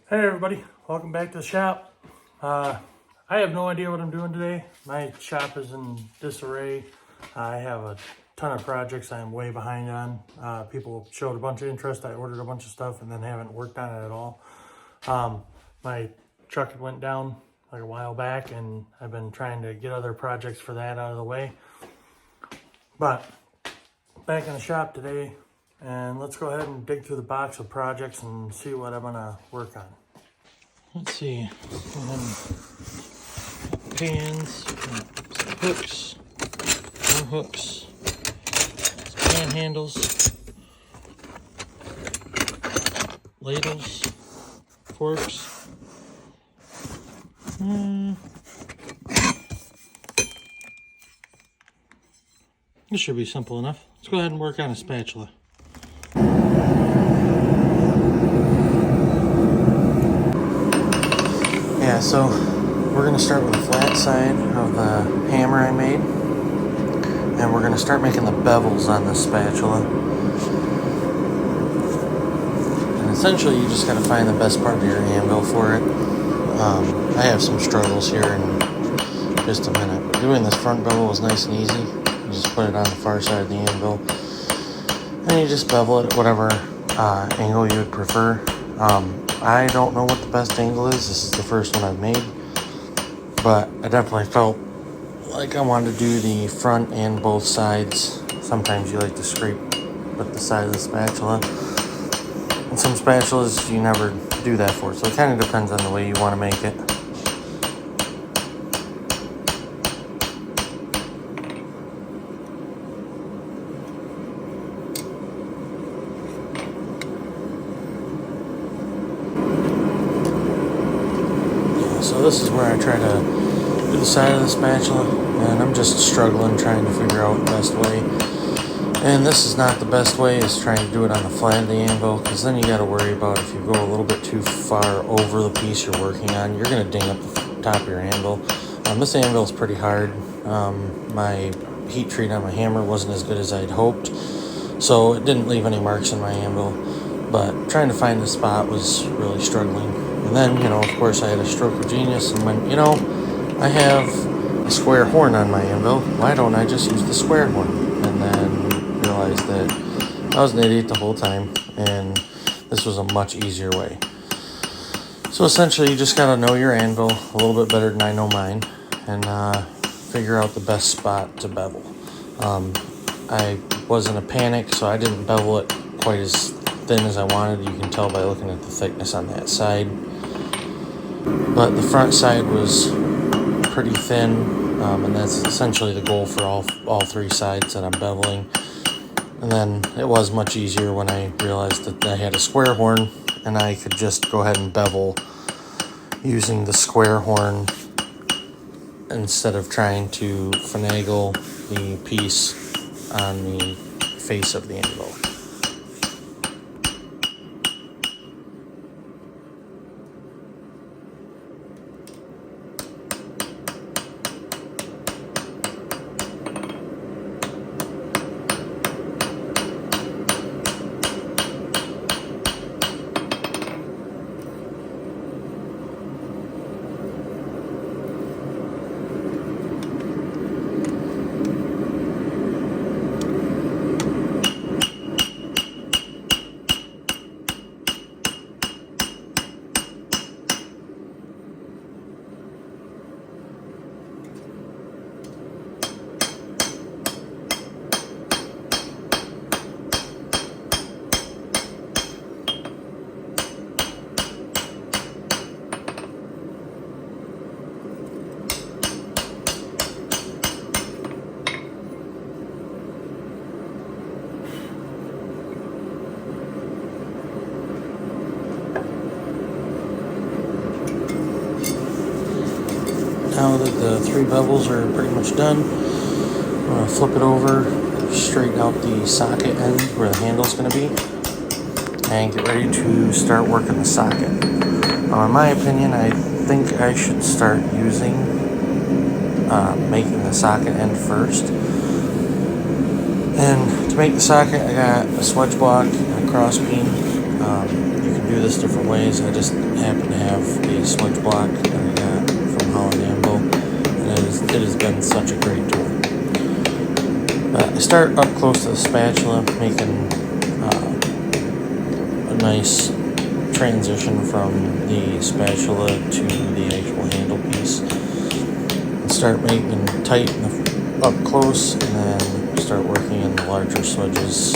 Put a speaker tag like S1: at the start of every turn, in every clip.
S1: Hey everybody, welcome back to the shop. I have no idea what I'm doing today. My shop is in disarray. I have a ton of projects I'm way behind on. People showed a bunch of interest. I ordered a bunch of stuff and then haven't worked on it at all. My truck had went down like a while back and I've been trying to get other projects for that out of the way. But back in the shop today, and let's go ahead and dig through the box of projects and see what I'm gonna work on. Let's see, pans, some hooks, more hooks, pan handles, ladles, forks. This should be simple enough. Let's go ahead and work on a spatula. Yeah, so we're going to start with the flat side of the hammer I made. And we're going to start making the bevels on the spatula. And essentially you just got to find the best part of your anvil for it. I have some struggles here in just a minute. But doing this front bevel was nice and easy. You just put it on the far side of the anvil. And you just bevel it at whatever angle you would prefer. I don't know what the best angle is. This is the first one I've made. But I definitely felt like I wanted to do the front and both sides. Sometimes you like to scrape with the side of the spatula. And some spatulas you never do that for. So it kind of depends on the way you want to make it. So this is where I try to do the side of the spatula, and I'm just struggling trying to figure out the best way. And this is not the best way, is trying to do it on the flat of the anvil, because then you got to worry about if you go a little bit too far over the piece you're working on, you're going to ding up the top of your anvil. This anvil is pretty hard. My heat treat on my hammer wasn't as good as I'd hoped, so it didn't leave any marks in my anvil. But trying to find the spot was really struggling. And then, of course, I had a stroke of genius and went, I have a square horn on my anvil. Why don't I just use the square horn? And then realized that I was an idiot the whole time, and this was a much easier way. So essentially, you just got to know your anvil a little bit better than I know mine, and figure out the best spot to bevel. I was in a panic, so I didn't bevel it quite as thin as I wanted. You can tell by looking at the thickness on that side. But the front side was pretty thin, and that's essentially the goal for all three sides that I'm beveling. And then it was much easier when I realized that I had a square horn, and I could just go ahead and bevel using the square horn instead of trying to finagle the piece on the face of the anvil. Now that the three bevels are pretty much done, I'm going to flip it over, straighten out the socket end where the handle's going to be, and get ready to start working the socket. Now, in my opinion, I think I should start using making the socket end first. And to make the socket, I got a swedge block and a cross beam. You can do do this different ways. I just happen to have a switch block that I got from Holland Ambo, and it has been such a great tool. But I start up close to the spatula, making a nice transition from the spatula to the actual handle piece. And start making tight up close, and then start working in the larger swedges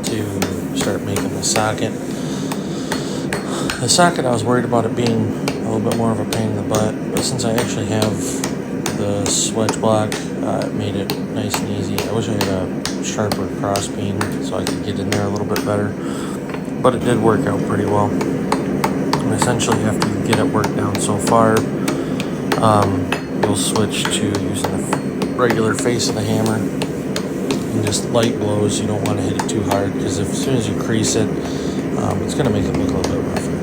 S1: to start making the socket. The socket, I was worried about it being a little bit more of a pain in the butt, but since I actually have the swedge block, it made it nice and easy. I wish I had a sharper cross beam so I could get in there a little bit better, but it did work out pretty well. And essentially, after you get it worked down so far, you'll switch to using the regular face of the hammer and just light blows. You don't want to hit it too hard, because as soon as you crease it, it's going to make it look a little bit rougher.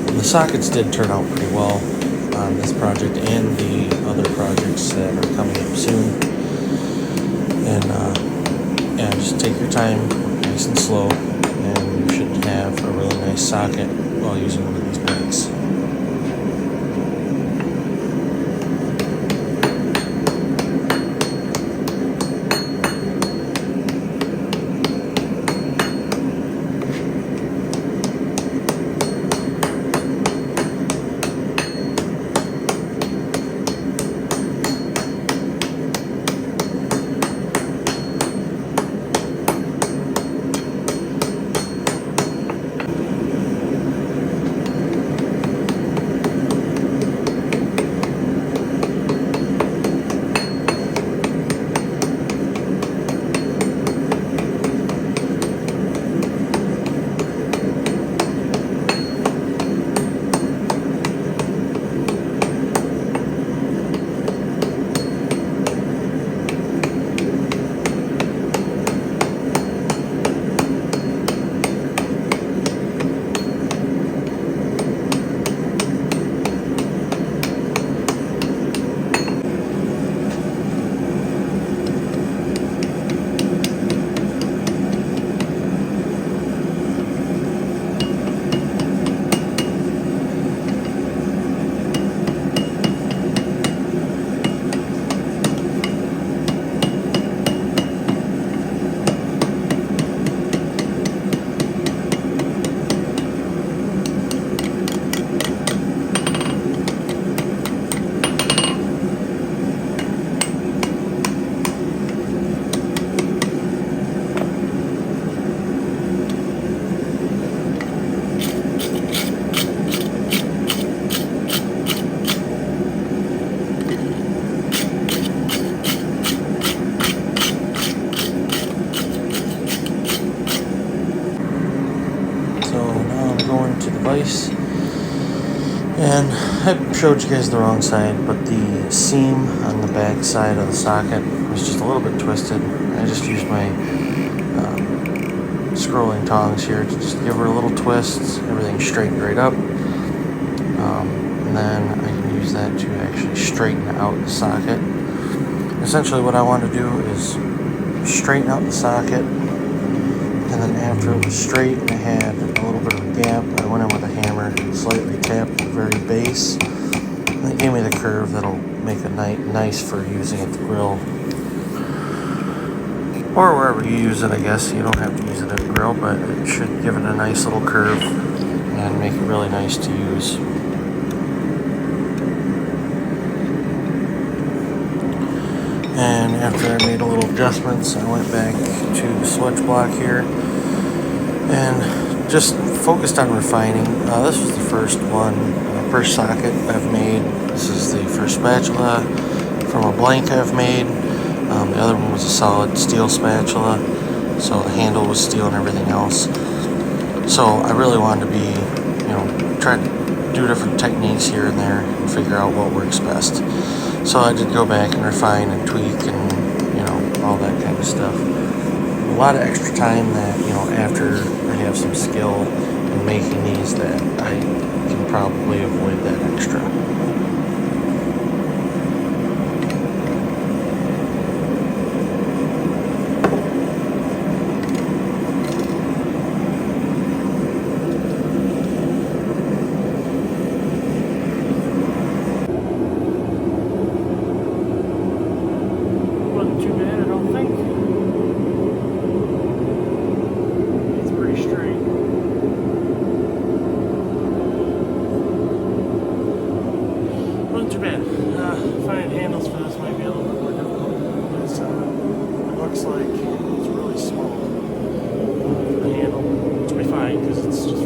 S1: And the sockets did turn out pretty well on this project and the other projects that are coming up soon. And yeah, just take your time, nice and slow, and you should have a really nice socket while using one of these bikes. And I showed you guys the wrong side, but the seam on the back side of the socket was just a little bit twisted. I just used my scrolling tongs here to just give her a little twist. Everything straightened right up, and then I can use that to actually straighten out the socket. Essentially what I want to do is straighten out the socket, and then after it was straight and I had a little bit of a gap, I went in with a hammer and slightly tapped the very base, and it gave me the curve that'll make it nice for using at the grill or wherever you use it. I guess you don't have to use it at the grill, but it should give it a nice little curve and make it really nice to use. And after I made a little adjustments, I went back to the switch block here and just focused on refining. This was the first socket I've made. This is the first spatula from a blank I've made. The other one was a solid steel spatula, so the handle was steel and everything else. So I really wanted to be, try to do different techniques here and there and figure out what works best. So I did go back and refine and tweak and, all that kind of stuff. A lot of extra time that, after I have some skill in making these, that I can probably avoid that extra.
S2: It's just